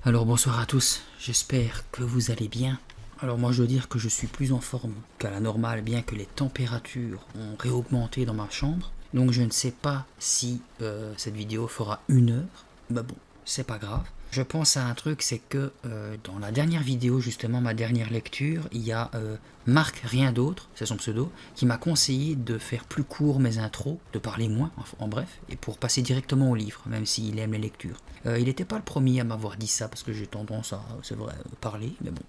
Alors bonsoir à tous, j'espère que vous allez bien. Alors moi je dois dire que je suis plus en forme qu'à la normale, bien que les températures ont réaugmenté dans ma chambre. Donc je ne sais pas si cette vidéo fera 1 heure, mais bon, c'est pas grave. Je pense à un truc, c'est que dans la dernière vidéo, justement ma dernière lecture, il y a Marc Rien d'autre, c'est son pseudo, qui m'a conseillé de faire plus court mes intros, de parler moins, en bref, et pour passer directement au livre, même s'il aime les lectures. Il n'était pas le premier à m'avoir dit ça, parce que j'ai tendance à, c'est vrai, parler, mais bon.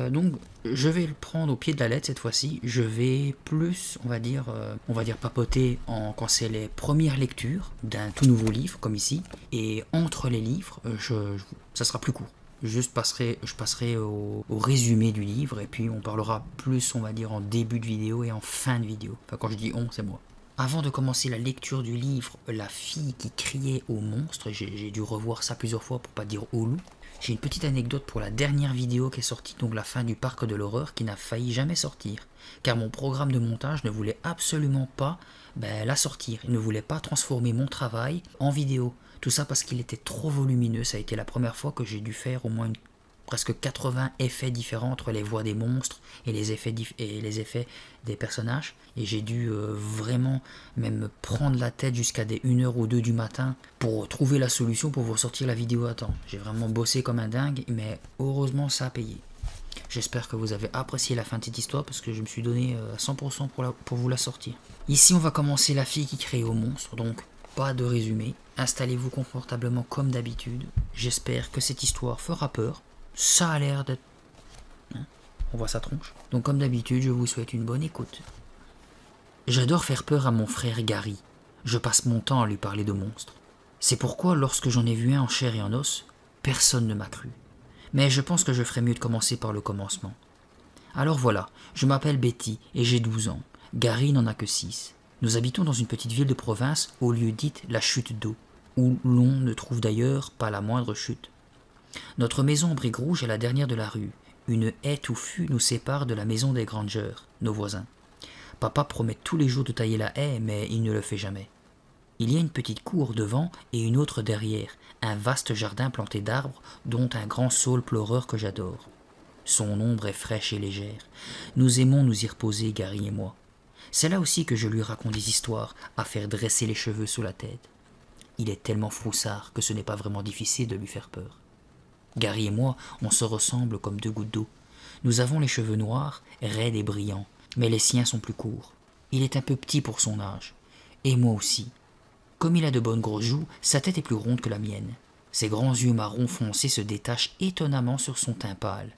Donc je vais le prendre au pied de la lettre cette fois-ci. Je vais plus, on va dire papoter quand c'est les premières lectures d'un tout nouveau livre, comme ici. Et entre les livres, ça sera plus court. Je passerai au résumé du livre et puis on parlera plus, on va dire, en début de vidéo et en fin de vidéo. Enfin, quand je dis on, c'est moi. Avant de commencer la lecture du livre, La fille qui criait au monstre, j'ai dû revoir ça plusieurs fois pour pas dire au loup. J'ai une petite anecdote pour la dernière vidéo qui est sortie, donc la fin du parc de l'horreur, qui n'a failli jamais sortir. Car mon programme de montage ne voulait absolument pas la sortir. Il ne voulait pas transformer mon travail en vidéo. Tout ça parce qu'il était trop volumineux. Ça a été la première fois que j'ai dû faire au moins presque 80 effets différents entre les voix des monstres et les effets des personnages. Et j'ai dû vraiment même me prendre la tête jusqu'à des 1h ou 2 du matin pour trouver la solution pour vous sortir la vidéo à temps. J'ai vraiment bossé comme un dingue, mais heureusement ça a payé. J'espère que vous avez apprécié la fin de cette histoire parce que je me suis donné à 100% pour vous la sortir. Ici on va commencer La fille qui crée au monstre, donc pas de résumé. Installez-vous confortablement comme d'habitude. J'espère que cette histoire fera peur. Ça a l'air d'être... on voit sa tronche. Donc comme d'habitude, je vous souhaite une bonne écoute. J'adore faire peur à mon frère Gary. Je passe mon temps à lui parler de monstres. C'est pourquoi, lorsque j'en ai vu un en chair et en os, personne ne m'a cru. Mais je pense que je ferais mieux de commencer par le commencement. Alors voilà, je m'appelle Betty et j'ai 12 ans. Gary n'en a que 6. Nous habitons dans une petite ville de province au lieu dite la chute d'eau, où l'on ne trouve d'ailleurs pas la moindre chute. Notre maison en briques rouges est la dernière de la rue. Une haie touffue nous sépare de la maison des Grangers, nos voisins. Papa promet tous les jours de tailler la haie, mais il ne le fait jamais. Il y a une petite cour devant et une autre derrière, un vaste jardin planté d'arbres, dont un grand saule pleureur que j'adore. Son ombre est fraîche et légère. Nous aimons nous y reposer, Gary et moi. C'est là aussi que je lui raconte des histoires, à faire dresser les cheveux sous la tête. Il est tellement froussard que ce n'est pas vraiment difficile de lui faire peur. Gary et moi, on se ressemble comme 2 gouttes d'eau. Nous avons les cheveux noirs, raides et brillants, mais les siens sont plus courts. Il est un peu petit pour son âge, et moi aussi. Comme il a de bonnes grosses joues, sa tête est plus ronde que la mienne. Ses grands yeux marron foncé se détachent étonnamment sur son teint pâle.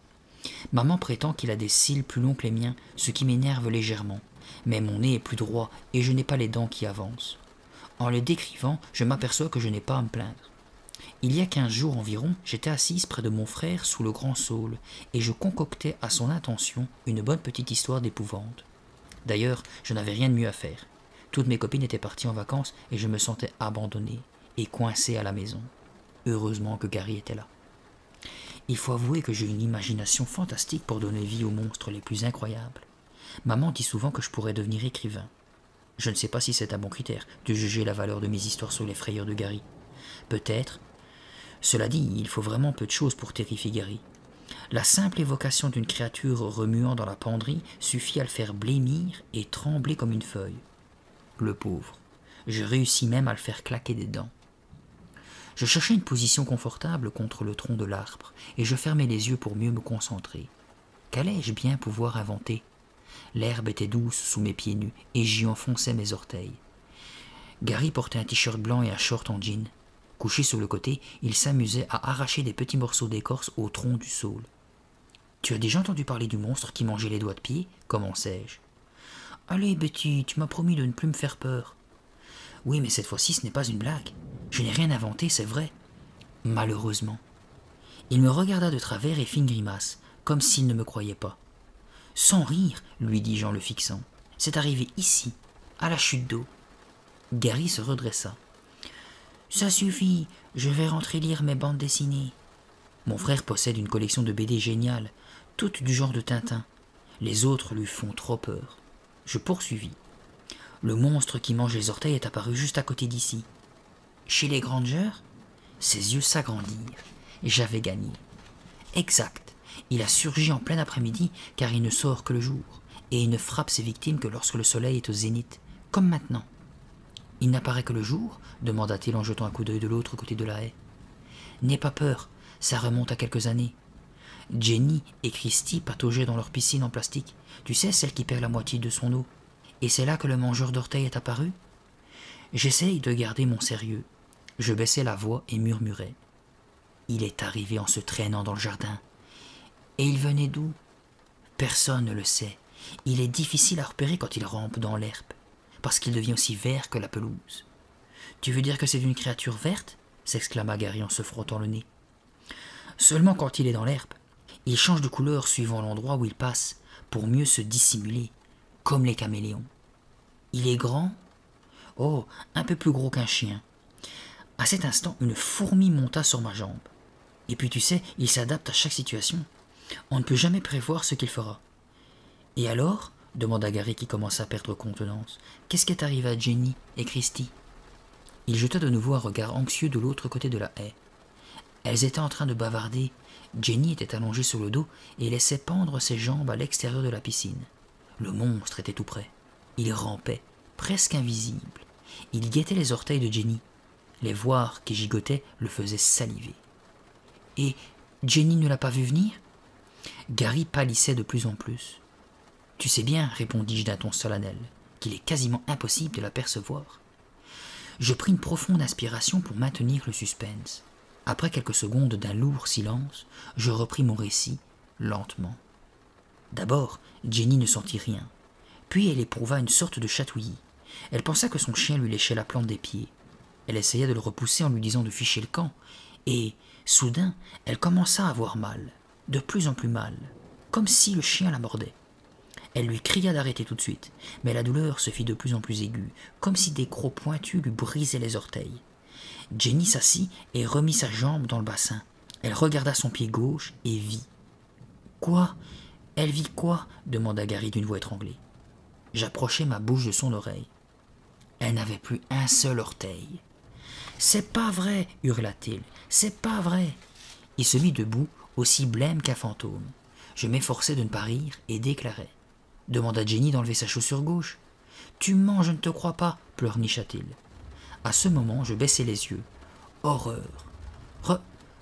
Maman prétend qu'il a des cils plus longs que les miens, ce qui m'énerve légèrement. Mais mon nez est plus droit et je n'ai pas les dents qui avancent. En le décrivant, je m'aperçois que je n'ai pas à me plaindre. Il y a 15 jours environ, j'étais assise près de mon frère sous le grand saule, et je concoctais à son intention une bonne petite histoire d'épouvante. D'ailleurs, je n'avais rien de mieux à faire. Toutes mes copines étaient parties en vacances et je me sentais abandonné et coincé à la maison. Heureusement que Gary était là. Il faut avouer que j'ai une imagination fantastique pour donner vie aux monstres les plus incroyables. Maman dit souvent que je pourrais devenir écrivain. Je ne sais pas si c'est un bon critère de juger la valeur de mes histoires sur les frayeurs de Gary. Peut-être. Cela dit, il faut vraiment peu de choses pour terrifier Gary. La simple évocation d'une créature remuant dans la penderie suffit à le faire blêmir et trembler comme une feuille. Le pauvre. Je réussis même à le faire claquer des dents. Je cherchais une position confortable contre le tronc de l'arbre, et je fermais les yeux pour mieux me concentrer. Qu'allais-je bien pouvoir inventer? L'herbe était douce sous mes pieds nus, et j'y enfonçais mes orteils. Gary portait un t-shirt blanc et un short en jean. Couché sur le côté, il s'amusait à arracher des petits morceaux d'écorce au tronc du saule. « Tu as déjà entendu parler du monstre qui mangeait les doigts de pied ?» commençai-je. « Allez, Betty, tu m'as promis de ne plus me faire peur. »« Oui, mais cette fois-ci, ce n'est pas une blague. Je n'ai rien inventé, c'est vrai. » Malheureusement. Il me regarda de travers et fit une grimace, comme s'il ne me croyait pas. « Sans rire, lui dis-je en le fixant. C'est arrivé ici, à la chute d'eau. » Gary se redressa. « Ça suffit, je vais rentrer lire mes bandes dessinées. » Mon frère possède une collection de BD géniales, toutes du genre de Tintin. Les autres lui font trop peur. Je poursuivis. Le monstre qui mange les orteils est apparu juste à côté d'ici. Chez les Grangers, ses yeux s'agrandirent. j'avais gagné. Exact. Il a surgi en plein après-midi car il ne sort que le jour, et il ne frappe ses victimes que lorsque le soleil est au zénith, comme maintenant. Il n'apparaît que le jour, demanda-t-il en jetant un coup d'œil de l'autre côté de la haie. N'aie pas peur, ça remonte à quelques années. Jenny et Christy pataugeaient dans leur piscine en plastique, tu sais, celle qui perd la moitié de son eau. Et c'est là que le mangeur d'orteils est apparu. J'essaye de garder mon sérieux. Je baissai la voix et murmurai. Il est arrivé en se traînant dans le jardin. Et il venait d'où? Personne ne le sait. Il est difficile à repérer quand il rampe dans l'herbe, parce qu'il devient aussi vert que la pelouse. Tu veux dire que c'est une créature verte? S'exclama Gary en se frottant le nez. Seulement quand il est dans l'herbe. Il change de couleur suivant l'endroit où il passe, pour mieux se dissimuler, comme les caméléons. Il est grand? Oh, un peu plus gros qu'un chien. À cet instant, une fourmi monta sur ma jambe. Et puis tu sais, il s'adapte à chaque situation. On ne peut jamais prévoir ce qu'il fera. Et alors, demanda Gary qui commença à perdre contenance, qu'est-ce qui est arrivé à Jenny et Christy? Il jeta de nouveau un regard anxieux de l'autre côté de la haie. Elles étaient en train de bavarder. Jenny était allongée sur le dos et laissait pendre ses jambes à l'extérieur de la piscine. Le monstre était tout près. Il rampait, presque invisible. Il guettait les orteils de Jenny. Les voir qui gigotaient le faisaient saliver. Et Jenny ne l'a pas vu venir? Gary pâlissait de plus en plus. Tu sais bien, répondis-je d'un ton solennel, qu'il est quasiment impossible de l'apercevoir. Je pris une profonde inspiration pour maintenir le suspense. Après quelques secondes d'un lourd silence, je repris mon récit, lentement. D'abord, Jenny ne sentit rien. Puis elle éprouva une sorte de chatouillis. Elle pensa que son chien lui léchait la plante des pieds. Elle essaya de le repousser en lui disant de ficher le camp. Et, soudain, elle commença à avoir mal, de plus en plus mal, comme si le chien la mordait. Elle lui cria d'arrêter tout de suite, mais la douleur se fit de plus en plus aiguë, comme si des crocs pointus lui brisaient les orteils. Jenny s'assit et remit sa jambe dans le bassin. Elle regarda son pied gauche et vit. « Quoi? Elle vit quoi ?» demanda Gary d'une voix étranglée. J'approchai ma bouche de son oreille. Elle n'avait plus un seul orteil. « C'est pas vrai !» hurla-t-il. « C'est pas vrai !» Il se mit debout, aussi blême qu'un fantôme. Je m'efforçai de ne pas rire et déclarai. Demanda Jenny d'enlever sa chaussure gauche. « Tu mens, je ne te crois pas !» pleurnicha-t-il. À ce moment, je baissai les yeux. Horreur.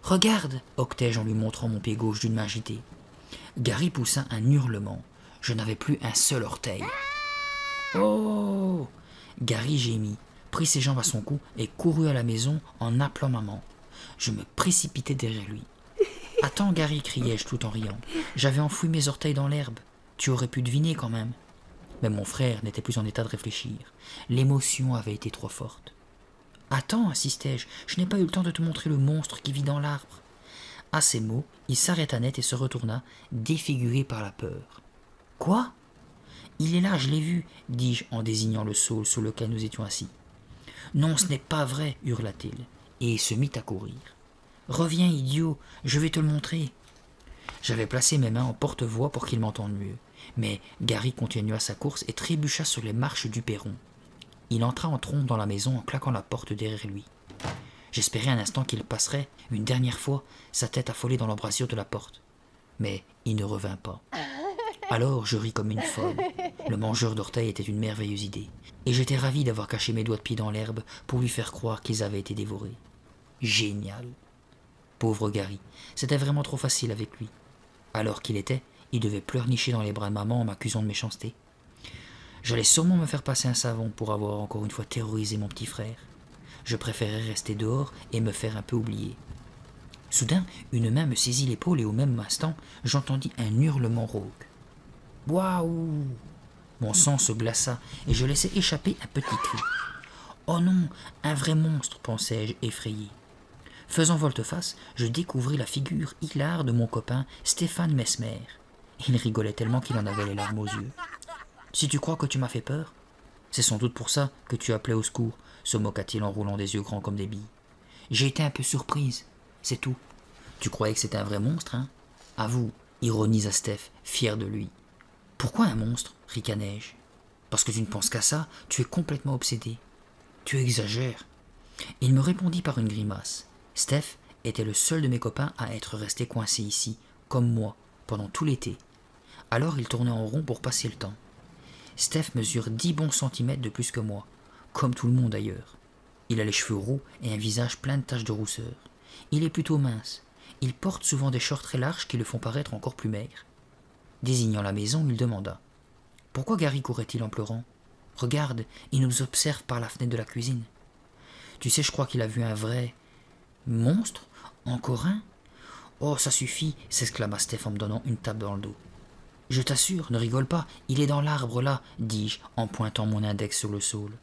Regarde, octai-je en lui montrant mon pied gauche d'une main agitée. Gary poussa un hurlement. Je n'avais plus un seul orteil. Oh! Gary gémit, prit ses jambes à son cou et courut à la maison en appelant maman. Je me précipitai derrière lui. Attends, Gary, criai-je tout en riant. J'avais enfoui mes orteils dans l'herbe. Tu aurais pu deviner quand même. Mais mon frère n'était plus en état de réfléchir. L'émotion avait été trop forte. Attends, insistai-je, je n'ai pas eu le temps de te montrer le monstre qui vit dans l'arbre. À ces mots, il s'arrêta net et se retourna, défiguré par la peur. Quoi? Il est là, je l'ai vu, dis-je en désignant le saule sous lequel nous étions assis. Non, ce n'est pas vrai, hurla-t-il, et il se mit à courir. Reviens, idiot, je vais te le montrer. J'avais placé mes mains en porte-voix pour qu'il m'entende mieux, mais Gary continua sa course et trébucha sur les marches du perron. Il entra en trombe dans la maison en claquant la porte derrière lui. J'espérais un instant qu'il passerait, une dernière fois, sa tête affolée dans l'embrasure de la porte. Mais il ne revint pas. Alors je ris comme une folle. Le mangeur d'orteils était une merveilleuse idée. Et j'étais ravi d'avoir caché mes doigts de pied dans l'herbe pour lui faire croire qu'ils avaient été dévorés. Génial. Pauvre Gary, c'était vraiment trop facile avec lui. Alors qu'il était, il devait pleurnicher dans les bras de maman en m'accusant de méchanceté. J'allais sûrement me faire passer un savon pour avoir encore une fois terrorisé mon petit frère. Je préférais rester dehors et me faire un peu oublier. Soudain, une main me saisit l'épaule et au même instant, j'entendis un hurlement rauque. « Waouh !» Mon sang se glaça et je laissai échapper un petit cri. « Oh non, un vrai monstre !» pensai-je effrayé. Faisant volte-face, je découvris la figure hilare de mon copain Stéphane Mesmer. Il rigolait tellement qu'il en avait les larmes aux yeux. « Si tu crois que tu m'as fait peur, c'est sans doute pour ça que tu appelais au secours, » se moqua-t-il en roulant des yeux grands comme des billes. « J'ai été un peu surprise, c'est tout. Tu croyais que c'était un vrai monstre, hein? Avoue, ironisa Steph, fier de lui. « Pourquoi un monstre ?» ricanai-je. « Parce que tu ne penses qu'à ça, tu es complètement obsédé. »« Tu exagères. » Il me répondit par une grimace. Steph était le seul de mes copains à être resté coincé ici, comme moi, pendant tout l'été. Alors il tournait en rond pour passer le temps. Steph mesure 10 bons centimètres de plus que moi, comme tout le monde ailleurs. Il a les cheveux roux et un visage plein de taches de rousseur. Il est plutôt mince. Il porte souvent des shorts très larges qui le font paraître encore plus maigre. Désignant la maison, il demanda « Pourquoi Gary courait-il en pleurant ? Regarde, il nous observe par la fenêtre de la cuisine. Tu sais, je crois qu'il a vu un vrai... monstre ? Encore un ? Oh, ça suffit !» s'exclama Steph en me donnant une tape dans le dos. « Je t'assure, ne rigole pas, il est dans l'arbre là, dis-je en pointant mon index sur le saule.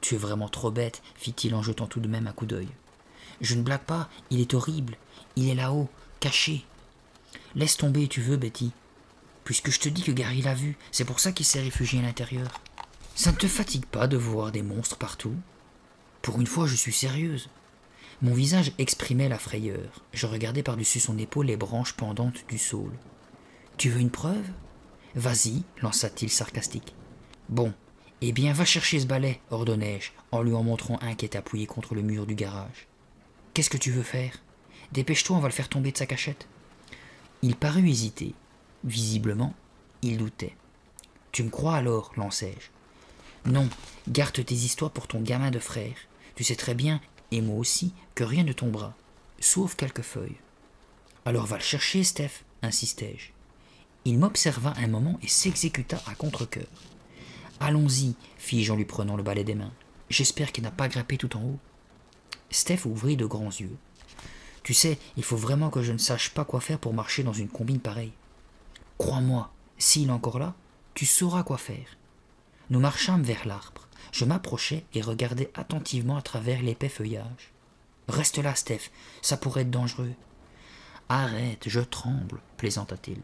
Tu es vraiment trop bête, fit-il en jetant tout de même un coup d'œil. Je ne blague pas, il est horrible, il est là-haut, caché. Laisse tomber, tu veux, Betty. Puisque je te dis que Gary l'a vu, c'est pour ça qu'il s'est réfugié à l'intérieur. Ça ne te fatigue pas de voir des monstres partout? Pour une fois, je suis sérieuse. Mon visage exprimait la frayeur. Je regardais par-dessus son épaule les branches pendantes du saule. Tu veux une preuve? Vas-y, lança-t-il sarcastique. Bon, eh bien va chercher ce balai, ordonnai-je, en lui en montrant un qui était appuyé contre le mur du garage. Qu'est-ce que tu veux faire? Dépêche-toi, on va le faire tomber de sa cachette. Il parut hésiter. Visiblement, il doutait. Tu me crois alors, lançai-je. Non, garde tes histoires pour ton gamin de frère. Tu sais très bien, et moi aussi, que rien ne tombera, sauf quelques feuilles. Alors va le chercher, Steph, insistai-je. Il m'observa un moment et s'exécuta à contre-cœur. Allons-y, fis-je en lui prenant le balai des mains. J'espère qu'il n'a pas grimpé tout en haut. Steph ouvrit de grands yeux. Tu sais, il faut vraiment que je ne sache pas quoi faire pour marcher dans une combine pareille. Crois-moi, s'il est encore là, tu sauras quoi faire. Nous marchâmes vers l'arbre. Je m'approchai et regardai attentivement à travers l'épais feuillage. Reste là, Steph, ça pourrait être dangereux. Arrête, je tremble, plaisanta-t-il.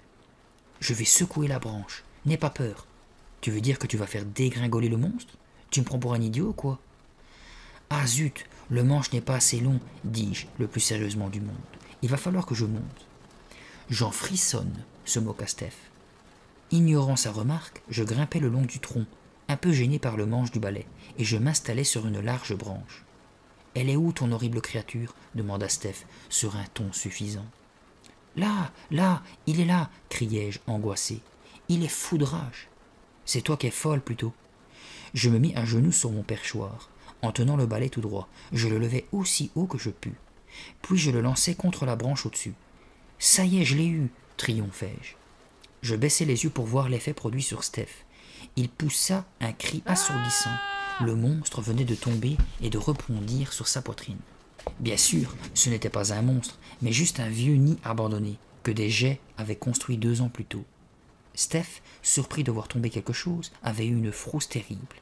Je vais secouer la branche, n'aie pas peur. Tu veux dire que tu vas faire dégringoler le monstre? Tu me prends pour un idiot ou quoi? Ah zut, le manche n'est pas assez long, dis-je, le plus sérieusement du monde. Il va falloir que je monte. J'en frissonne, se moqua Steph. Ignorant sa remarque, je grimpai le long du tronc, un peu gêné par le manche du balai, et je m'installai sur une large branche. « Elle est où, ton horrible créature ?» demanda Steph, sur un ton suffisant. « Là, là, il est là !» criai-je, angoissé. « Il est fou de rage. »« C'est toi qui es folle, plutôt. » Je me mis à genoux sur mon perchoir. En tenant le balai tout droit, je le levai aussi haut que je pus. Puis je le lançai contre la branche au-dessus. « Ça y est, je l'ai eu !» triomphai-je. Je baissai les yeux pour voir l'effet produit sur Steph. Il poussa un cri assourdissant. Le monstre venait de tomber et de rebondir sur sa poitrine. Bien sûr, ce n'était pas un monstre, mais juste un vieux nid abandonné, que des geais avaient construit 2 ans plus tôt. Steph, surpris de voir tomber quelque chose, avait eu une frousse terrible.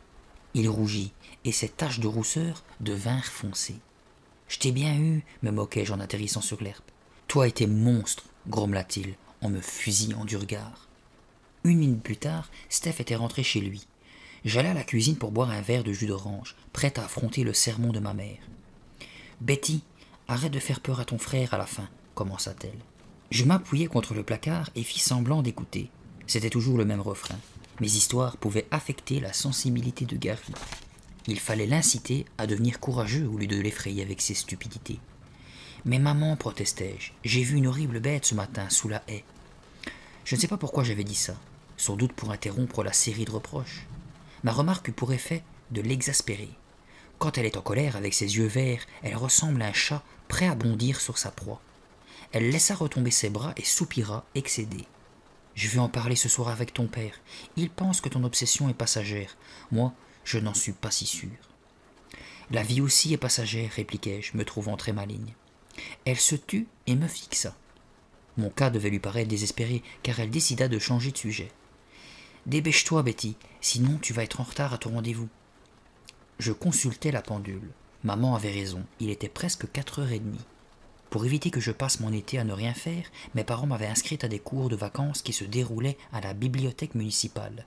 Il rougit, et ses taches de rousseur devinrent foncées. « Je t'ai bien eu, me moquai-je en atterrissant sur l'herbe. Toi et tes monstres, grommela-t-il, en me fusillant du regard. 1 minute plus tard, Steph était rentré chez lui. J'allai à la cuisine pour boire un verre de jus d'orange, prête à affronter le sermon de ma mère. « Betty, arrête de faire peur à ton frère à la fin, » commença-t-elle. Je m'appuyai contre le placard et fis semblant d'écouter. C'était toujours le même refrain. Mes histoires pouvaient affecter la sensibilité de Gary. Il fallait l'inciter à devenir courageux au lieu de l'effrayer avec ses stupidités. « Mais maman, protestai-je, j'ai vu une horrible bête ce matin sous la haie. » Je ne sais pas pourquoi j'avais dit ça, sans doute pour interrompre la série de reproches. Ma remarque eut pour effet de l'exaspérer. Quand elle est en colère avec ses yeux verts, elle ressemble à un chat prêt à bondir sur sa proie. Elle laissa retomber ses bras et soupira, excédée. « Je vais en parler ce soir avec ton père. Il pense que ton obsession est passagère. Moi, je n'en suis pas si sûr. »« La vie aussi est passagère, répliquai-je, me trouvant très maligne. » Elle se tut et me fixa. Mon cas devait lui paraître désespéré, car elle décida de changer de sujet. « Dépêche-toi, Betty, sinon tu vas être en retard à ton rendez-vous. » Je consultai la pendule. Maman avait raison, il était presque 4h30. Pour éviter que je passe mon été à ne rien faire, mes parents m'avaient inscrite à des cours de vacances qui se déroulaient à la bibliothèque municipale.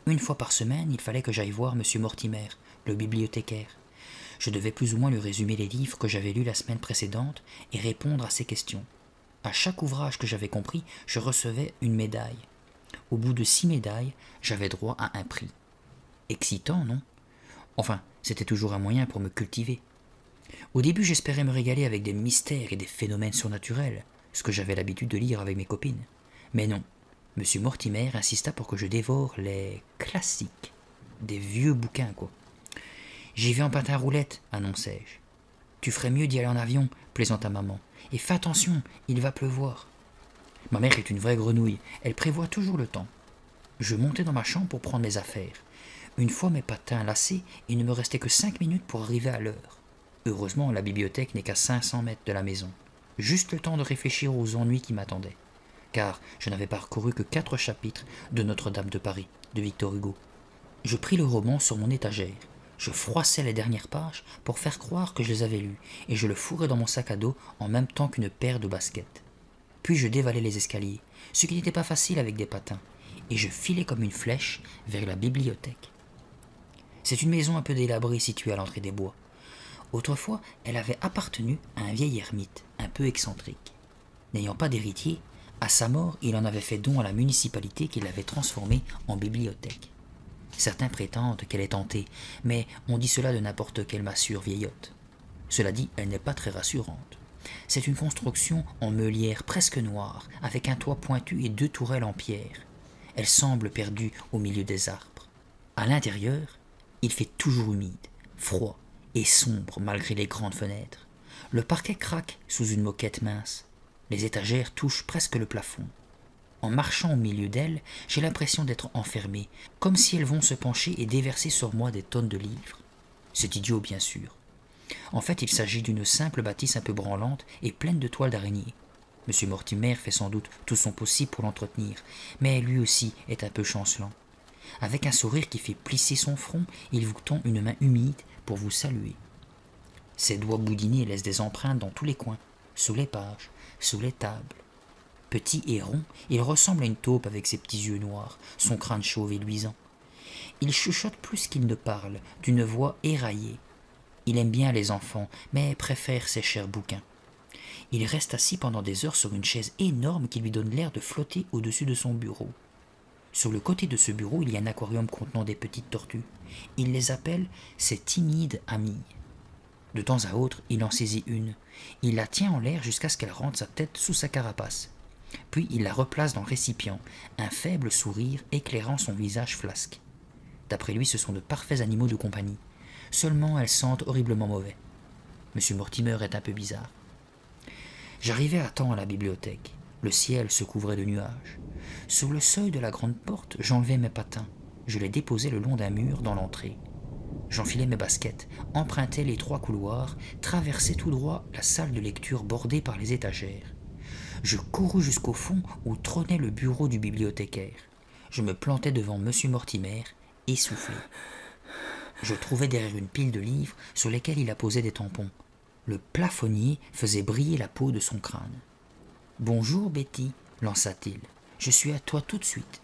1 fois par semaine, il fallait que j'aille voir M. Mortimer, le bibliothécaire. Je devais plus ou moins lui résumer les livres que j'avais lus la semaine précédente et répondre à ses questions. À chaque ouvrage que j'avais compris, je recevais une médaille. Au bout de 6 médailles, j'avais droit à un prix. Excitant, non? Enfin, c'était toujours un moyen pour me cultiver. Au début, j'espérais me régaler avec des mystères et des phénomènes surnaturels, ce que j'avais l'habitude de lire avec mes copines. Mais non, Monsieur Mortimer insista pour que je dévore les classiques, des vieux bouquins, quoi. J'y vais en patin roulette, annonçai-je. Tu ferais mieux d'y aller en avion, plaisanta maman. Et fais attention, il va pleuvoir. Ma mère est une vraie grenouille, elle prévoit toujours le temps. Je montai dans ma chambre pour prendre mes affaires. Une fois mes patins lassés, il ne me restait que 5 minutes pour arriver à l'heure. Heureusement, la bibliothèque n'est qu'à 500 mètres de la maison. Juste le temps de réfléchir aux ennuis qui m'attendaient. Car je n'avais parcouru que 4 chapitres de Notre-Dame de Paris, de Victor Hugo. Je pris le roman sur mon étagère. Je froissai les dernières pages pour faire croire que je les avais lues, et je le fourrai dans mon sac à dos en même temps qu'une paire de baskets. Puis je dévalai les escaliers, ce qui n'était pas facile avec des patins, et je filai comme une flèche vers la bibliothèque. C'est une maison un peu délabrée située à l'entrée des bois. Autrefois, elle avait appartenu à un vieil ermite, un peu excentrique. N'ayant pas d'héritier, à sa mort, il en avait fait don à la municipalité qui l'avait transformée en bibliothèque. Certains prétendent qu'elle est hantée, mais on dit cela de n'importe quelle massure vieillotte. Cela dit, elle n'est pas très rassurante. C'est une construction en meulière presque noire, avec un toit pointu et 2 tourelles en pierre. Elle semble perdue au milieu des arbres. À l'intérieur, il fait toujours humide, froid et sombre malgré les grandes fenêtres. Le parquet craque sous une moquette mince. Les étagères touchent presque le plafond. En marchant au milieu d'elles, j'ai l'impression d'être enfermé, comme si elles vont se pencher et déverser sur moi des tonnes de livres. C'est idiot, bien sûr. En fait, il s'agit d'une simple bâtisse un peu branlante et pleine de toiles d'araignée. Monsieur Mortimer fait sans doute tout son possible pour l'entretenir, mais lui aussi est un peu chancelant. Avec un sourire qui fait plisser son front, il vous tend une main humide pour vous saluer. Ses doigts boudinés laissent des empreintes dans tous les coins, sous les pages, sous les tables. Petit et rond, il ressemble à une taupe avec ses petits yeux noirs, son crâne chauve et luisant. Il chuchote plus qu'il ne parle, d'une voix éraillée. Il aime bien les enfants, mais préfère ses chers bouquins. Il reste assis pendant des heures sur une chaise énorme qui lui donne l'air de flotter au-dessus de son bureau. Sur le côté de ce bureau, il y a un aquarium contenant des petites tortues. Il les appelle ses timides amies. De temps à autre, il en saisit une. Il la tient en l'air jusqu'à ce qu'elle rentre sa tête sous sa carapace. Puis il la replace dans le récipient, un faible sourire éclairant son visage flasque. D'après lui, ce sont de parfaits animaux de compagnie. Seulement, elles sentent horriblement mauvais. Monsieur Mortimer est un peu bizarre. J'arrivai à temps à la bibliothèque. Le ciel se couvrait de nuages. Sur le seuil de la grande porte, j'enlevai mes patins. Je les déposai le long d'un mur dans l'entrée. J'enfilai mes baskets, empruntai les 3 couloirs, traversai tout droit la salle de lecture bordée par les étagères. Je courus jusqu'au fond où trônait le bureau du bibliothécaire. Je me plantai devant Monsieur Mortimer, essoufflé. Je trouvai derrière une pile de livres sur lesquels il apposait des tampons. Le plafonnier faisait briller la peau de son crâne. « Bonjour, Betty, lança-t-il. Je suis à toi tout de suite. »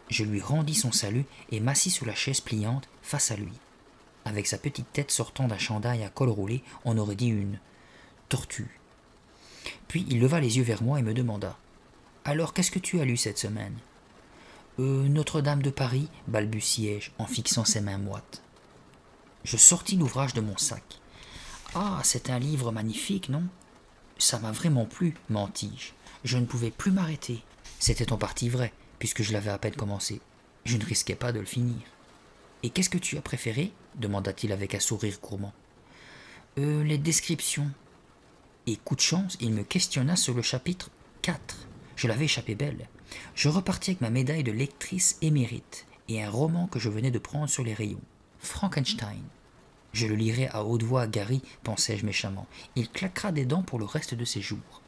Je lui rendis son salut et m'assis sur la chaise pliante face à lui. Avec sa petite tête sortant d'un chandail à col roulé, on aurait dit une tortue. Puis il leva les yeux vers moi et me demanda « Alors, qu'est-ce que tu as lu cette semaine ?»« Notre-Dame de Paris, balbutiai-je en fixant ses mains moites. Je sortis l'ouvrage de mon sac. « Ah, c'est un livre magnifique, non ?»« Ça m'a vraiment plu, mentis-je. Je ne pouvais plus m'arrêter. C'était en partie vrai, puisque je l'avais à peine commencé. Je ne risquais pas de le finir. « Et qu'est-ce que tu as préféré ?» demanda-t-il avec un sourire gourmand. « Les descriptions. » Et coup de chance, il me questionna sur le chapitre 4. Je l'avais échappé belle. Je repartis avec ma médaille de lectrice émérite et un roman que je venais de prendre sur les rayons. Frankenstein. Je le lirai à haute voix à Gary, pensai-je méchamment. Il claquera des dents pour le reste de ses jours.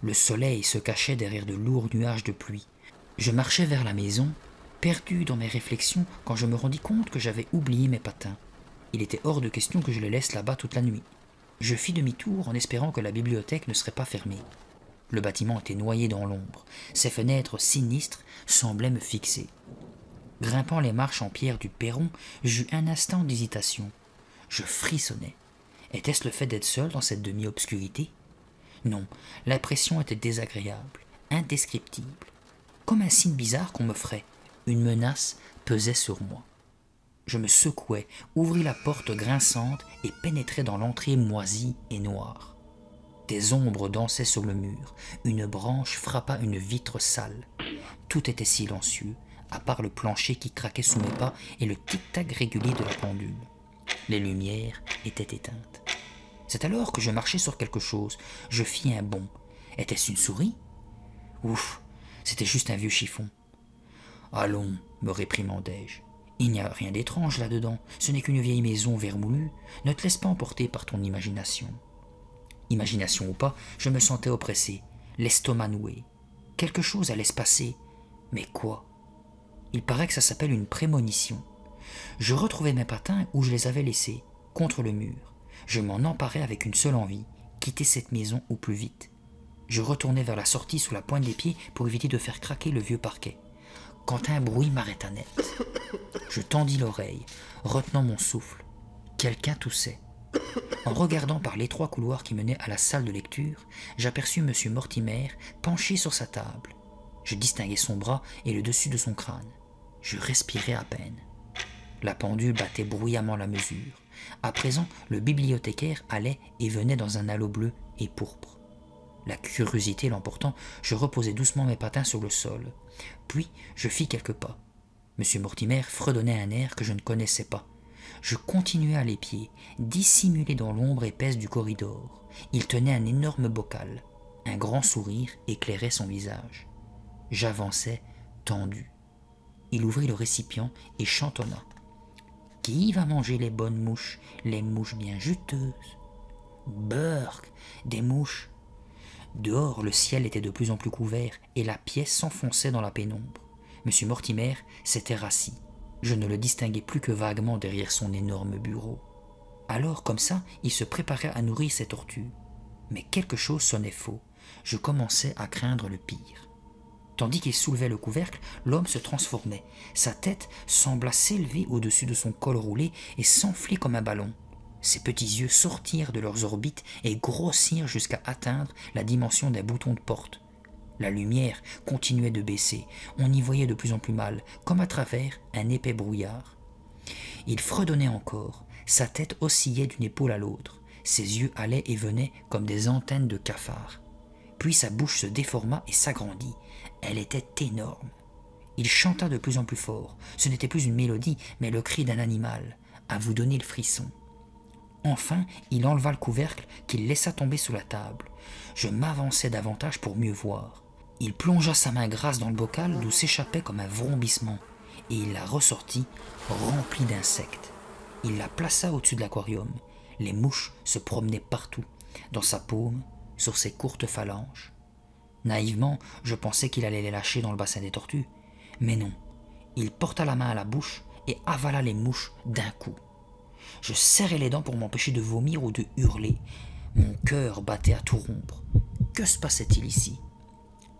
Le soleil se cachait derrière de lourds nuages de pluie. Je marchais vers la maison, perdu dans mes réflexions quand je me rendis compte que j'avais oublié mes patins. Il était hors de question que je les laisse là-bas toute la nuit. Je fis demi-tour en espérant que la bibliothèque ne serait pas fermée. Le bâtiment était noyé dans l'ombre. Ses fenêtres sinistres semblaient me fixer. Grimpant les marches en pierre du perron, j'eus un instant d'hésitation. Je frissonnais. Était-ce le fait d'être seul dans cette demi-obscurité? Non, l'impression était désagréable, indescriptible. Comme un signe bizarre qu'on me ferait. Une menace pesait sur moi. Je me secouai, ouvris la porte grinçante et pénétrai dans l'entrée moisie et noire. Des ombres dansaient sur le mur, une branche frappa une vitre sale. Tout était silencieux, à part le plancher qui craquait sous mes pas et le tic-tac régulier de la pendule. Les lumières étaient éteintes. C'est alors que je marchai sur quelque chose. Je fis un bond. Était-ce une souris? Ouf, c'était juste un vieux chiffon. Allons, me réprimandai-je. Il n'y a rien d'étrange là-dedans. Ce n'est qu'une vieille maison vermoulue. Ne te laisse pas emporter par ton imagination. Imagination ou pas, je me sentais oppressé, l'estomac noué. Quelque chose allait se passer. Mais quoi? Il paraît que ça s'appelle une prémonition. Je retrouvai mes patins où je les avais laissés, contre le mur. Je m'en emparai avec une seule envie, quitter cette maison au plus vite. Je retournai vers la sortie sous la pointe des pieds pour éviter de faire craquer le vieux parquet. Quand un bruit m'arrêta net. Je tendis l'oreille, retenant mon souffle. Quelqu'un toussait. En regardant par l'étroit couloir qui menait à la salle de lecture, j'aperçus M. Mortimer penché sur sa table. Je distinguai son bras et le dessus de son crâne. Je respirais à peine. La pendule battait bruyamment la mesure. À présent, le bibliothécaire allait et venait dans un halo bleu et pourpre. La curiosité l'emportant, je reposai doucement mes patins sur le sol. Puis, je fis quelques pas. M. Mortimer fredonnait un air que je ne connaissais pas. Je continuai à l'épier, dissimulé dans l'ombre épaisse du corridor. Il tenait un énorme bocal. Un grand sourire éclairait son visage. J'avançai, tendu. Il ouvrit le récipient et chantonna. « Qui va manger les bonnes mouches, les mouches bien juteuses ?»« Burk, des mouches !» Dehors, le ciel était de plus en plus couvert et la pièce s'enfonçait dans la pénombre. M. Mortimer s'était rassis. Je ne le distinguais plus que vaguement derrière son énorme bureau. Alors, comme ça, il se préparait à nourrir ses tortues. Mais quelque chose sonnait faux. Je commençais à craindre le pire. Tandis qu'il soulevait le couvercle, l'homme se transformait. Sa tête sembla s'élever au-dessus de son col roulé et s'enfler comme un ballon. Ses petits yeux sortirent de leurs orbites et grossirent jusqu'à atteindre la dimension d'un bouton de porte. La lumière continuait de baisser. On y voyait de plus en plus mal, comme à travers un épais brouillard. Il fredonnait encore. Sa tête oscillait d'une épaule à l'autre. Ses yeux allaient et venaient comme des antennes de cafard. Puis sa bouche se déforma et s'agrandit. Elle était énorme. Il chanta de plus en plus fort. Ce n'était plus une mélodie, mais le cri d'un animal, à vous donner le frisson. Enfin, il enleva le couvercle qu'il laissa tomber sous la table. Je m'avançai davantage pour mieux voir. Il plongea sa main grasse dans le bocal d'où s'échappait comme un vrombissement, et il la ressortit remplie d'insectes. Il la plaça au-dessus de l'aquarium. Les mouches se promenaient partout, dans sa paume, sur ses courtes phalanges. Naïvement, je pensais qu'il allait les lâcher dans le bassin des tortues. Mais non, il porta la main à la bouche et avala les mouches d'un coup. Je serrai les dents pour m'empêcher de vomir ou de hurler. Mon cœur battait à tout rompre. Que se passait-il ici?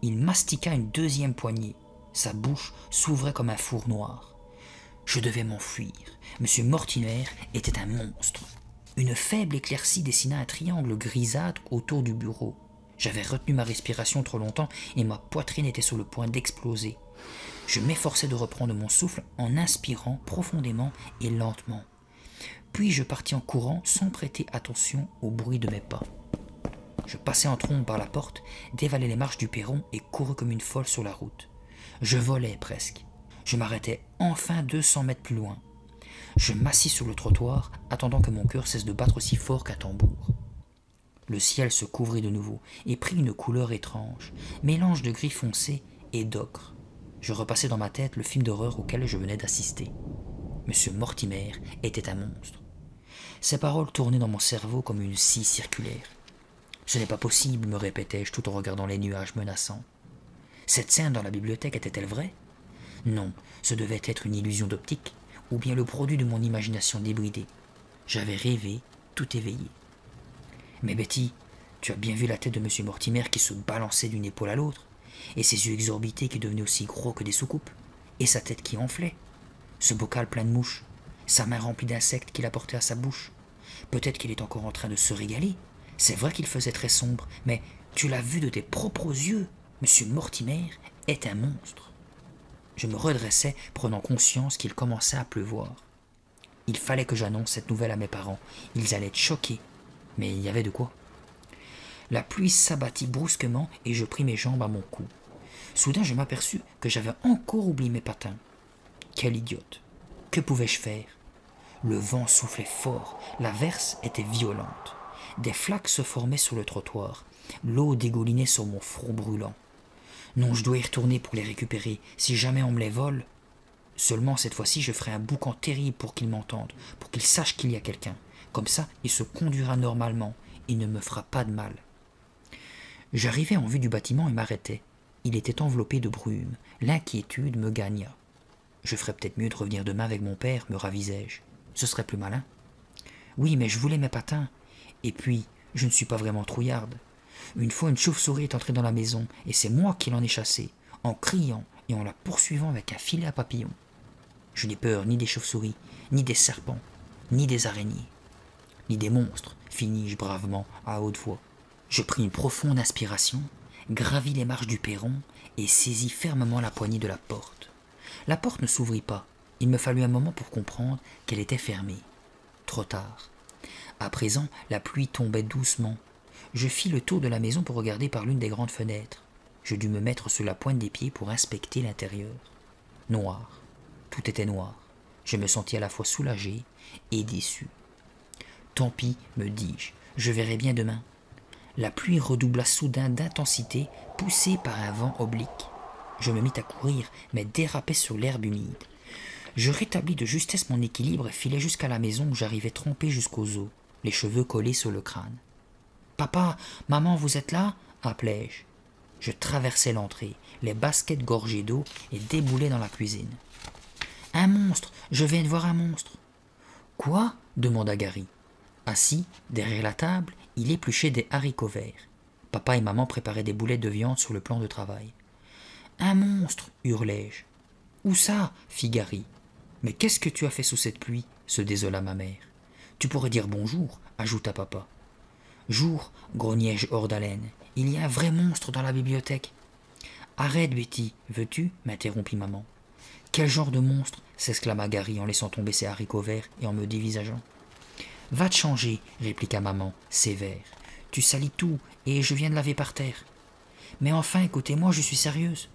Il mastiqua une deuxième poignée. Sa bouche s'ouvrait comme un four noir. Je devais m'enfuir. M. Mortimer était un monstre. Une faible éclaircie dessina un triangle grisâtre autour du bureau. J'avais retenu ma respiration trop longtemps et ma poitrine était sur le point d'exploser. Je m'efforçais de reprendre mon souffle en inspirant profondément et lentement. Puis je partis en courant sans prêter attention au bruit de mes pas. Je passai en trombe par la porte, dévalai les marches du perron et courus comme une folle sur la route. Je volais presque. Je m'arrêtai enfin 200 mètres plus loin. Je m'assis sur le trottoir, attendant que mon cœur cesse de battre aussi fort qu'un tambour. Le ciel se couvrit de nouveau et prit une couleur étrange, mélange de gris foncé et d'ocre. Je repassai dans ma tête le film d'horreur auquel je venais d'assister. M. Mortimer était un monstre. Ces paroles tournaient dans mon cerveau comme une scie circulaire. Ce n'est pas possible, me répétais-je tout en regardant les nuages menaçants. Cette scène dans la bibliothèque était-elle vraie? Non, ce devait être une illusion d'optique, ou bien le produit de mon imagination débridée. J'avais rêvé, tout éveillé. Mais Betty, tu as bien vu la tête de M. Mortimer qui se balançait d'une épaule à l'autre, et ses yeux exorbités qui devenaient aussi gros que des soucoupes, et sa tête qui enflait, ce bocal plein de mouches, sa main remplie d'insectes qu'il apportait à sa bouche. Peut-être qu'il est encore en train de se régaler. C'est vrai qu'il faisait très sombre, mais tu l'as vu de tes propres yeux. M. Mortimer est un monstre. Je me redressai, prenant conscience qu'il commençait à pleuvoir. Il fallait que j'annonce cette nouvelle à mes parents. Ils allaient être choqués. Mais il y avait de quoi. La pluie s'abattit brusquement et je pris mes jambes à mon cou. Soudain, je m'aperçus que j'avais encore oublié mes patins. Quel idiote! Que pouvais-je faire? Le vent soufflait fort, l'averse était violente. Des flaques se formaient sur le trottoir. L'eau dégoulinait sur mon front brûlant. Non, je dois y retourner pour les récupérer, si jamais on me les vole. Seulement, cette fois-ci, je ferai un boucan terrible pour qu'ils m'entendent, pour qu'ils sachent qu'il y a quelqu'un. Comme ça, il se conduira normalement, il ne me fera pas de mal. J'arrivais en vue du bâtiment et m'arrêtais. Il était enveloppé de brume. L'inquiétude me gagna. Je ferais peut-être mieux de revenir demain avec mon père, me ravisai-je. Ce serait plus malin. Oui, mais je voulais mes patins. Et puis, je ne suis pas vraiment trouillarde. Une fois, une chauve-souris est entrée dans la maison, et c'est moi qui l'en ai chassée, en criant et en la poursuivant avec un filet à papillons. Je n'ai peur ni des chauves-souris, ni des serpents, ni des araignées, ni des monstres, finis-je bravement à haute voix. Je pris une profonde inspiration, gravis les marches du perron et saisis fermement la poignée de la porte. La porte ne s'ouvrit pas. Il me fallut un moment pour comprendre qu'elle était fermée. Trop tard. À présent, la pluie tombait doucement. Je fis le tour de la maison pour regarder par l'une des grandes fenêtres. Je dus me mettre sur la pointe des pieds pour inspecter l'intérieur. Noir. Tout était noir. Je me sentis à la fois soulagé et déçu. Tant pis, me dis-je, je verrai bien demain. La pluie redoubla soudain d'intensité, poussée par un vent oblique. Je me mis à courir, mais dérapais sur l'herbe humide. Je rétablis de justesse mon équilibre et filai jusqu'à la maison où j'arrivais trempé jusqu'aux os, les cheveux collés sur le crâne. « Papa, maman, vous êtes là ?» appelai-je. Je traversai l'entrée, les baskets gorgées d'eau et déboulai dans la cuisine. « Un monstre! Je viens de voir un monstre !»« Quoi ?» demanda Gary. Assis, derrière la table, il épluchait des haricots verts. Papa et maman préparaient des boulettes de viande sur le plan de travail. « Un monstre !» hurlai-je. « Où ça ?» fit Gary. « Mais qu'est-ce que tu as fait sous cette pluie ?» se désola ma mère. « Tu pourrais dire bonjour » ajouta papa. « Jour » grognai-je hors d'haleine. « Il y a un vrai monstre dans la bibliothèque. »« Arrête, Betty, veux-tu » m'interrompit maman. « Quel genre de monstre » s'exclama Gary en laissant tomber ses haricots verts et en me dévisageant. « Va te changer » répliqua maman, sévère. « Tu salis tout et je viens de laver par terre. »« Mais enfin, écoutez-moi, je suis sérieuse. »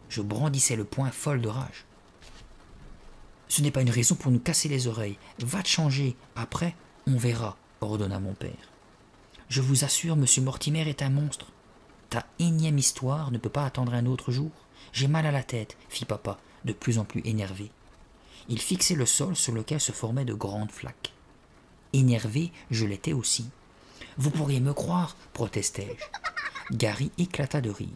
Je brandissais le poing folle de rage. « Ce n'est pas une raison pour nous casser les oreilles. Va te changer. Après, on verra, » ordonna mon père. « Je vous assure, monsieur Mortimer est un monstre. Ta énième histoire ne peut pas attendre un autre jour. J'ai mal à la tête, » fit papa, de plus en plus énervé. Il fixait le sol sur lequel se formaient de grandes flaques. Énervé, je l'étais aussi. « Vous pourriez me croire, » protestai-je. Gary éclata de rire.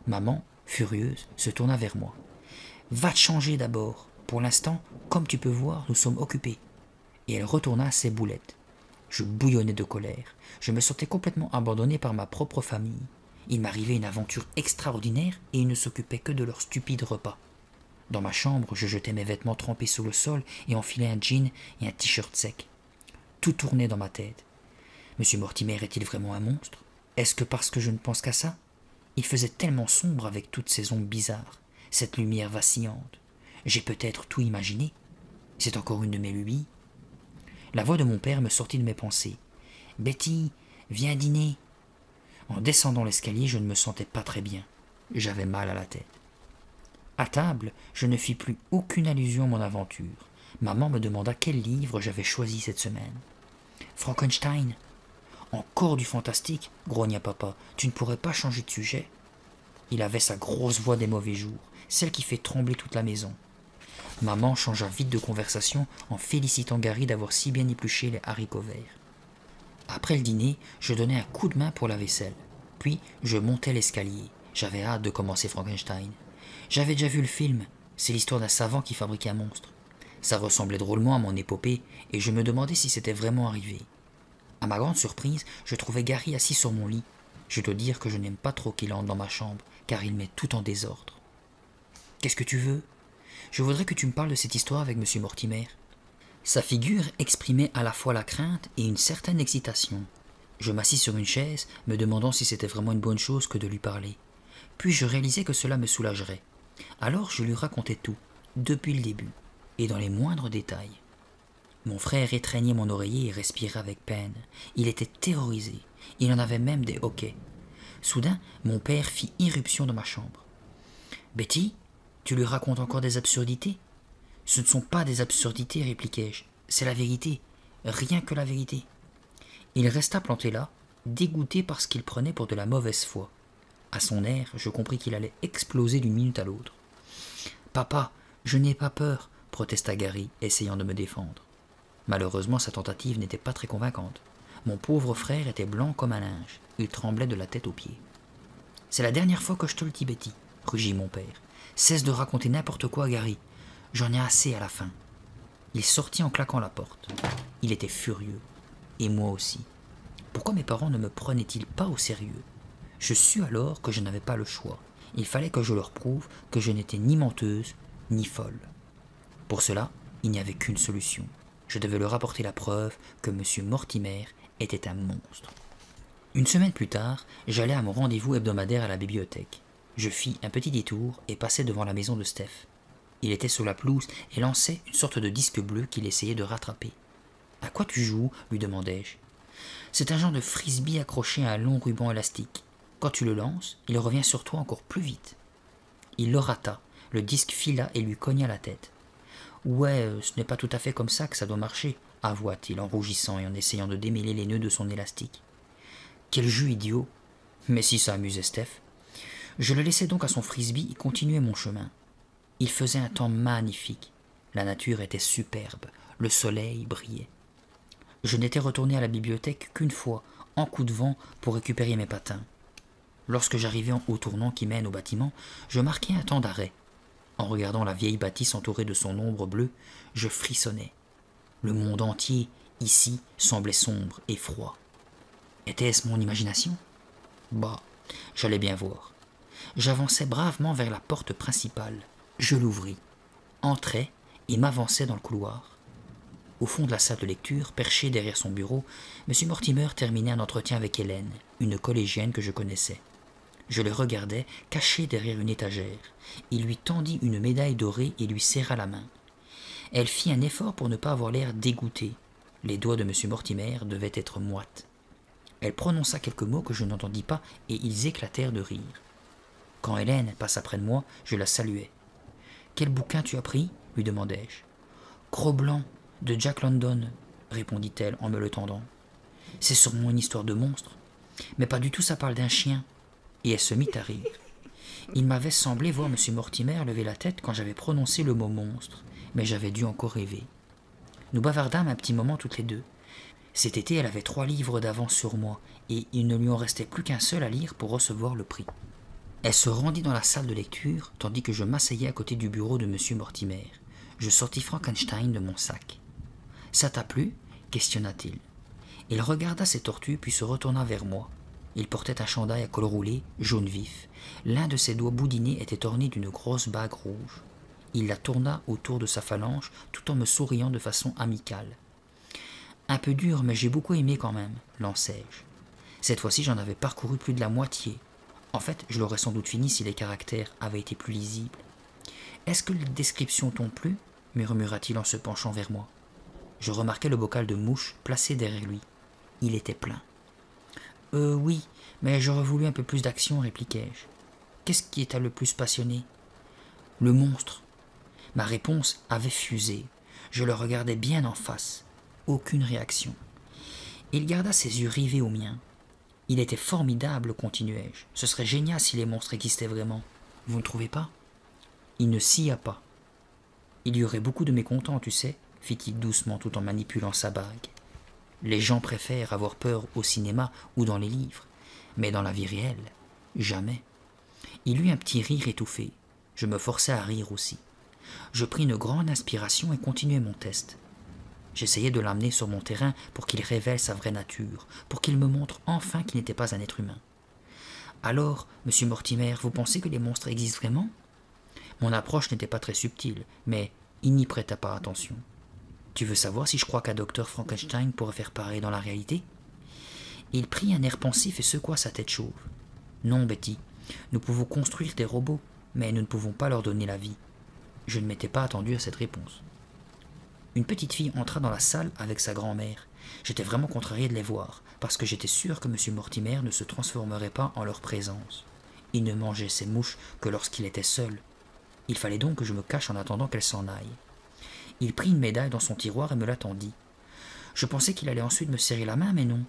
Maman, furieuse, se tourna vers moi. « Va te changer d'abord. Pour l'instant, comme tu peux voir, nous sommes occupés. » Et elle retourna à ses boulettes. Je bouillonnais de colère. Je me sentais complètement abandonné par ma propre famille. Il m'arrivait une aventure extraordinaire et ils ne s'occupaient que de leur stupide repas. Dans ma chambre, je jetais mes vêtements trempés sur le sol et enfilais un jean et un t-shirt sec. Tout tournait dans ma tête. Monsieur Mortimer est-il vraiment un monstre? Est-ce que parce que je ne pense qu'à ça? Il faisait tellement sombre avec toutes ces ombres bizarres, cette lumière vacillante. J'ai peut-être tout imaginé. C'est encore une de mes lubies. La voix de mon père me sortit de mes pensées. « Betty, viens dîner !» En descendant l'escalier, je ne me sentais pas très bien. J'avais mal à la tête. À table, je ne fis plus aucune allusion à mon aventure. Maman me demanda quel livre j'avais choisi cette semaine. « Frankenstein !»« Encore du fantastique !» grogna papa. « Tu ne pourrais pas changer de sujet ?» Il avait sa grosse voix des mauvais jours, celle qui fait trembler toute la maison. Maman changea vite de conversation en félicitant Gary d'avoir si bien épluché les haricots verts. Après le dîner, je donnai un coup de main pour la vaisselle. Puis, je montai l'escalier. J'avais hâte de commencer Frankenstein. J'avais déjà vu le film. C'est l'histoire d'un savant qui fabriquait un monstre. Ça ressemblait drôlement à mon épopée, et je me demandais si c'était vraiment arrivé. À ma grande surprise, je trouvai Gary assis sur mon lit. Je dois dire que je n'aime pas trop qu'il entre dans ma chambre, car il met tout en désordre. « Qu'est-ce que tu veux ? Je voudrais que tu me parles de cette histoire avec monsieur Mortimer. » Sa figure exprimait à la fois la crainte et une certaine excitation. Je m'assis sur une chaise, me demandant si c'était vraiment une bonne chose que de lui parler. Puis je réalisai que cela me soulagerait. Alors je lui racontai tout, depuis le début, et dans les moindres détails. Mon frère étreignait mon oreiller et respirait avec peine. Il était terrorisé. Il en avait même des hoquets. Soudain, mon père fit irruption dans ma chambre. « Betty, tu lui racontes encore des absurdités ?»« Ce ne sont pas des absurdités, répliquai-je. C'est la vérité. Rien que la vérité. » Il resta planté là, dégoûté par ce qu'il prenait pour de la mauvaise foi. À son air, je compris qu'il allait exploser d'une minute à l'autre. « Papa, je n'ai pas peur, » protesta Gary, essayant de me défendre. Malheureusement, sa tentative n'était pas très convaincante. Mon pauvre frère était blanc comme un linge. Il tremblait de la tête aux pieds. « C'est la dernière fois que je te le dis, Betty, » rugit mon père. « Cesse de raconter n'importe quoi, Gary. J'en ai assez à la fin. » Il sortit en claquant la porte. Il était furieux. Et moi aussi. Pourquoi mes parents ne me prenaient-ils pas au sérieux? Je sus alors que je n'avais pas le choix. Il fallait que je leur prouve que je n'étais ni menteuse, ni folle. Pour cela, il n'y avait qu'une solution. Je devais leur apporter la preuve que M. Mortimer était un monstre. Une semaine plus tard, j'allais à mon rendez-vous hebdomadaire à la bibliothèque. Je fis un petit détour et passai devant la maison de Steph. Il était sur la pelouse et lançait une sorte de disque bleu qu'il essayait de rattraper. « À quoi tu joues ?» lui demandai-je. « C'est un genre de frisbee accroché à un long ruban élastique. Quand tu le lances, il revient sur toi encore plus vite. » Il le rata, le disque fila et lui cogna la tête. « Ouais, ce n'est pas tout à fait comme ça que ça doit marcher, » avoua-t-il en rougissant et en essayant de démêler les nœuds de son élastique. Quel jeu idiot! Mais si ça amusait Steph. Je le laissai donc à son frisbee et continuai mon chemin. Il faisait un temps magnifique. La nature était superbe, le soleil brillait. Je n'étais retourné à la bibliothèque qu'une fois, en coup de vent, pour récupérer mes patins. Lorsque j'arrivai au tournant qui mène au bâtiment, je marquai un temps d'arrêt. En regardant la vieille bâtisse entourée de son ombre bleue, je frissonnais. Le monde entier, ici, semblait sombre et froid. Était-ce mon imagination? Bah, j'allais bien voir. J'avançai bravement vers la porte principale. Je l'ouvris, entrai et m'avançai dans le couloir. Au fond de la salle de lecture, perché derrière son bureau, M. Mortimer terminait un entretien avec Hélène, une collégienne que je connaissais. Je le regardai, caché derrière une étagère. Il lui tendit une médaille dorée et lui serra la main. Elle fit un effort pour ne pas avoir l'air dégoûtée. Les doigts de M. Mortimer devaient être moites. Elle prononça quelques mots que je n'entendis pas et ils éclatèrent de rire. Quand Hélène passa près de moi, je la saluai. « Quel bouquin tu as pris ?» lui demandai-je. « Cro-Blanc, de Jack London, » répondit-elle en me le tendant. « C'est sûrement une histoire de monstre. Mais pas du tout, ça parle d'un chien. » Et elle se mit à rire. Il m'avait semblé voir M. Mortimer lever la tête quand j'avais prononcé le mot monstre, mais j'avais dû encore rêver. Nous bavardâmes un petit moment toutes les deux. Cet été, elle avait 3 livres d'avance sur moi, et il ne lui en restait plus qu'un seul à lire pour recevoir le prix. Elle se rendit dans la salle de lecture, tandis que je m'asseyais à côté du bureau de M. Mortimer. Je sortis Frankenstein de mon sac. « Ça t'a plu ?» questionna-t-il. Il regarda ses tortues, puis se retourna vers moi. Il portait un chandail à col roulé, jaune vif. L'un de ses doigts boudinés était orné d'une grosse bague rouge. Il la tourna autour de sa phalange, tout en me souriant de façon amicale. « Un peu dur, mais j'ai beaucoup aimé quand même, » lançai-je. Cette fois-ci, j'en avais parcouru plus de la moitié. En fait, je l'aurais sans doute fini si les caractères avaient été plus lisibles. « Est-ce que les descriptions t'ont plu ?» murmura-t-il en se penchant vers moi. Je remarquai le bocal de mouches placé derrière lui. Il était plein. « Oui, mais j'aurais voulu un peu plus d'action, » répliquai-je. « Qu'est-ce qui t'a le plus passionné ?»« Le monstre. » Ma réponse avait fusé. Je le regardais bien en face. Aucune réaction. Il garda ses yeux rivés aux miens. « Il était formidable, » continuai-je. « Ce serait génial si les monstres existaient vraiment. Vous ne trouvez pas ?» Il ne sia pas. « Il y aurait beaucoup de mécontents, tu sais, » fit-il doucement tout en manipulant sa bague. « Les gens préfèrent avoir peur au cinéma ou dans les livres, mais dans la vie réelle, jamais. » Il eut un petit rire étouffé. Je me forçai à rire aussi. Je pris une grande inspiration et continuai mon test. J'essayais de l'amener sur mon terrain pour qu'il révèle sa vraie nature, pour qu'il me montre enfin qu'il n'était pas un être humain. « Alors, monsieur Mortimer, vous pensez que les monstres existent vraiment ?» Mon approche n'était pas très subtile, mais il n'y prêta pas attention. « Tu veux savoir si je crois qu'un docteur Frankenstein pourrait faire pareil dans la réalité ?» Il prit un air pensif et secoua sa tête chauve. « Non, Betty, nous pouvons construire des robots, mais nous ne pouvons pas leur donner la vie. » Je ne m'étais pas attendu à cette réponse. Une petite fille entra dans la salle avec sa grand-mère. J'étais vraiment contrarié de les voir, parce que j'étais sûr que M. Mortimer ne se transformerait pas en leur présence. Il ne mangeait ses mouches que lorsqu'il était seul. Il fallait donc que je me cache en attendant qu'elle s'en aille. Il prit une médaille dans son tiroir et me la tendit. Je pensais qu'il allait ensuite me serrer la main, mais non.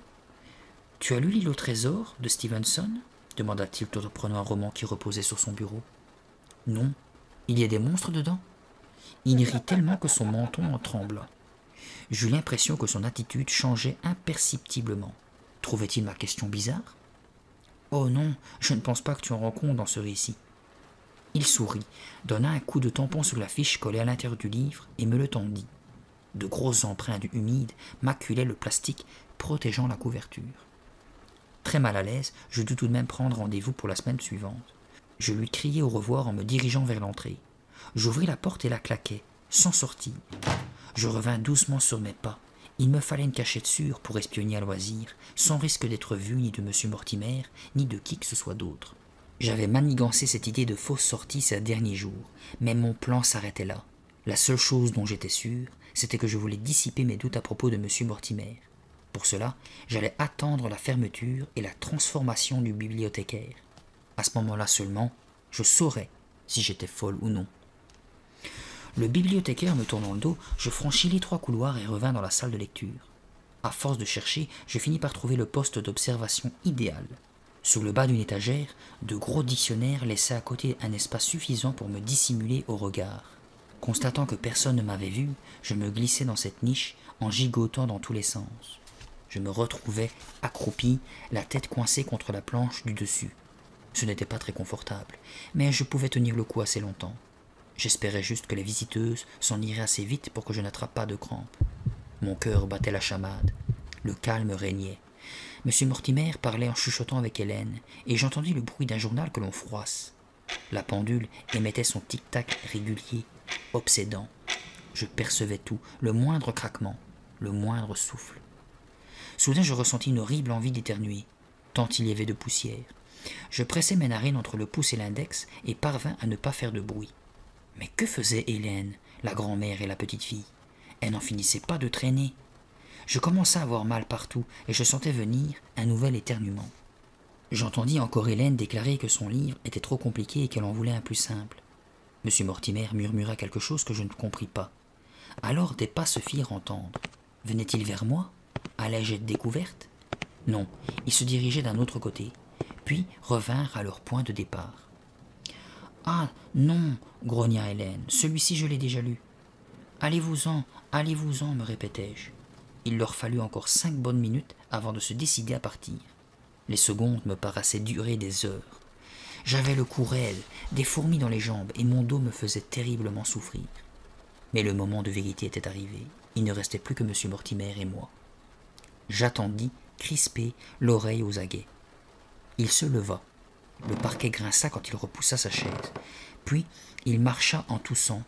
« Tu as lu l'île au trésor de Stevenson ?» demanda-t-il tout en prenant un roman qui reposait sur son bureau. « Non. Il y a des monstres dedans ?» Il rit tellement que son menton en trembla. J'eus l'impression que son attitude changeait imperceptiblement. Trouvait-il ma question bizarre? « Oh non, je ne pense pas que tu en rencontres dans ce récit. » Il sourit, donna un coup de tampon sur la fiche collée à l'intérieur du livre et me le tendit. De grosses empreintes humides maculaient le plastique protégeant la couverture. Très mal à l'aise, je dus tout de même prendre rendez-vous pour la semaine suivante. Je lui criai au revoir en me dirigeant vers l'entrée. J'ouvris la porte et la claquai, sans sortir. Je revins doucement sur mes pas. Il me fallait une cachette sûre pour espionner à loisir, sans risque d'être vu ni de M. Mortimer, ni de qui que ce soit d'autre. J'avais manigancé cette idée de fausse sortie ces derniers jours, mais mon plan s'arrêtait là. La seule chose dont j'étais sûr, c'était que je voulais dissiper mes doutes à propos de M. Mortimer. Pour cela, j'allais attendre la fermeture et la transformation du bibliothécaire. À ce moment-là seulement, je saurais si j'étais folle ou non. Le bibliothécaire me tournant le dos, je franchis les 3 couloirs et revins dans la salle de lecture. À force de chercher, je finis par trouver le poste d'observation idéal. Sur le bas d'une étagère, de gros dictionnaires laissaient à côté un espace suffisant pour me dissimuler au regard. Constatant que personne ne m'avait vu, je me glissai dans cette niche en gigotant dans tous les sens. Je me retrouvais accroupi, la tête coincée contre la planche du dessus. Ce n'était pas très confortable, mais je pouvais tenir le coup assez longtemps. J'espérais juste que les visiteuses s'en iraient assez vite pour que je n'attrape pas de crampes. Mon cœur battait la chamade. Le calme régnait. M. Mortimer parlait en chuchotant avec Hélène, et j'entendis le bruit d'un journal que l'on froisse. La pendule émettait son tic-tac régulier, obsédant. Je percevais tout, le moindre craquement, le moindre souffle. Soudain, je ressentis une horrible envie d'éternuer, tant il y avait de poussière. Je pressai mes narines entre le pouce et l'index et parvins à ne pas faire de bruit. Mais que faisait Hélène, la grand-mère et la petite fille? Elle n'en finissait pas de traîner. Je commençais à avoir mal partout et je sentais venir un nouvel éternuement. J'entendis encore Hélène déclarer que son livre était trop compliqué et qu'elle en voulait un plus simple. M. Mortimer murmura quelque chose que je ne compris pas. Alors des pas se firent entendre. Venait-il vers moi? Allais-je être découverte? Non, ils se dirigeaient d'un autre côté, puis revinrent à leur point de départ. « Ah, non, grogna Hélène, celui-ci je l'ai déjà lu. Allez-vous-en, me répétai-je. Il leur fallut encore 5 bonnes minutes avant de se décider à partir. Les secondes me paraissaient durer des heures. J'avais le cou raide, des fourmis dans les jambes, et mon dos me faisait terriblement souffrir. Mais le moment de vérité était arrivé. Il ne restait plus que M. Mortimer et moi. J'attendis, crispé, l'oreille aux aguets. Il se leva. Le parquet grinça quand il repoussa sa chaise. Puis, il marcha en toussant.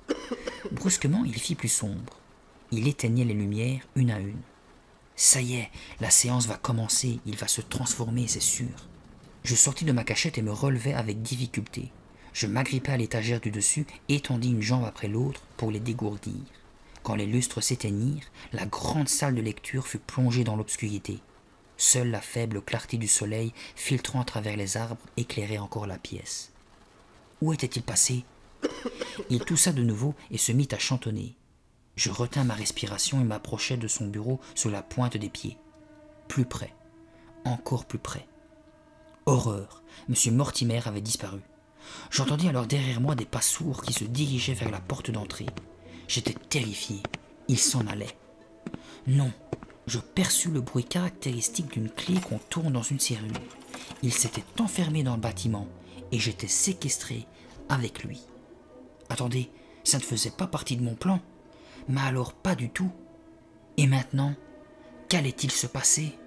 Brusquement, il fit plus sombre. Il éteignait les lumières une à une. Ça y est, la séance va commencer, il va se transformer, c'est sûr. Je sortis de ma cachette et me relevai avec difficulté. Je m'agrippai à l'étagère du dessus et étendis une jambe après l'autre pour les dégourdir. Quand les lustres s'éteignirent, la grande salle de lecture fut plongée dans l'obscurité. Seule la faible clarté du soleil, filtrant à travers les arbres, éclairait encore la pièce. Où était-il passé? Il toussa de nouveau et se mit à chantonner. Je retins ma respiration et m'approchai de son bureau sur la pointe des pieds. Plus près, encore plus près. Horreur, M. Mortimer avait disparu. J'entendis alors derrière moi des pas sourds qui se dirigeaient vers la porte d'entrée. J'étais terrifié. Il s'en allait. Non, je perçus le bruit caractéristique d'une clé qu'on tourne dans une serrure. Il s'était enfermé dans le bâtiment et j'étais séquestré avec lui. Attendez, ça ne faisait pas partie de mon plan. Mais alors pas du tout. Et maintenant, qu'allait-il se passer ?